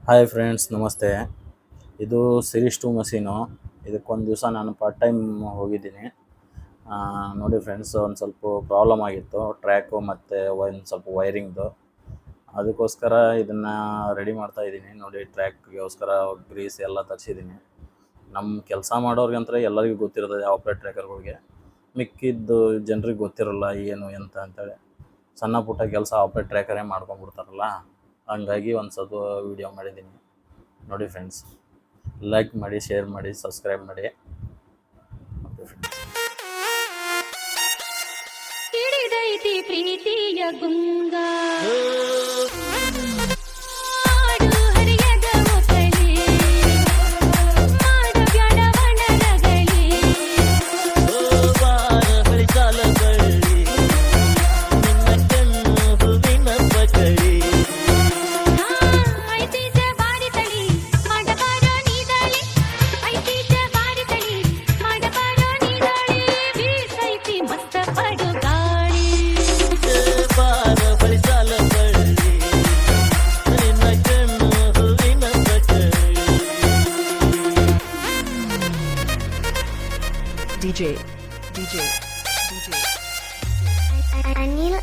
Hi friends, ನಮಸ್ತೆ. ಇದು series to machine. ಇದಕ್ಕೊಂದು ದಿವಸ ನಾನು ಪಾರ್ಟ್ ಟೈಮ್ ಹೋಗಿದ್ದೀನಿ. ನೋಡಿ ಫ್ರೆಂಡ್ಸ್, ಒಂದು ಸ್ವಲ್ಪ ಪ್ರಾಬ್ಲಮ್ ಆಗಿತ್ತು ಟ್ರ್ಯಾಕು ಮತ್ತು ಒಂದು ಸ್ವಲ್ಪ ವೈರಿಂಗ್ದು. ಅದಕ್ಕೋಸ್ಕರ ಇದನ್ನು ರೆಡಿ ಮಾಡ್ತಾ ಇದ್ದೀನಿ. ನೋಡಿ, ಟ್ರ್ಯಾಕ್ಗೋಸ್ಕರ ಗ್ರೀಸ್ ಎಲ್ಲ ತರಿಸಿದ್ದೀನಿ. ನಮ್ಮ ಕೆಲಸ ಮಾಡೋರಿಗಂತೂ ಎಲ್ಲರಿಗೂ ಗೊತ್ತಿರ್ತದೆ, ಆಪ್ರೇಟ್ ಟ್ರ್ಯಾಕರ್ಗಳಿಗೆ. ಮಿಕ್ಕಿದ್ದು ಜನರಿಗೆ ಗೊತ್ತಿರೋಲ್ಲ ಏನು ಎಂತ ಅಂತೇಳಿ. ಸಣ್ಣ ಪುಟ್ಟ ಕೆಲಸ ಆಪ್ರೇಟ್ ಟ್ರ್ಯಾಕರೇ ಮಾಡ್ಕೊಂಡ್ಬಿಡ್ತಾರಲ್ಲ, ಹಂಗಾಗಿ ಒಂದು ಸ್ವಲ್ಪ ವೀಡಿಯೋ ಮಾಡಿದ್ದೀನಿ. ನೋಡಿ ಫ್ರೆಂಡ್ಸ್, ಲೈಕ್ ಮಾಡಿ, ಶೇರ್ ಮಾಡಿ, ಸಬ್ಸ್ಕ್ರೈಬ್ ಮಾಡಿ. Okay friends. ಹಿಡಿದೈತಿ ಪ್ರೀತಿಯ ಗುಂಗ DJ Anil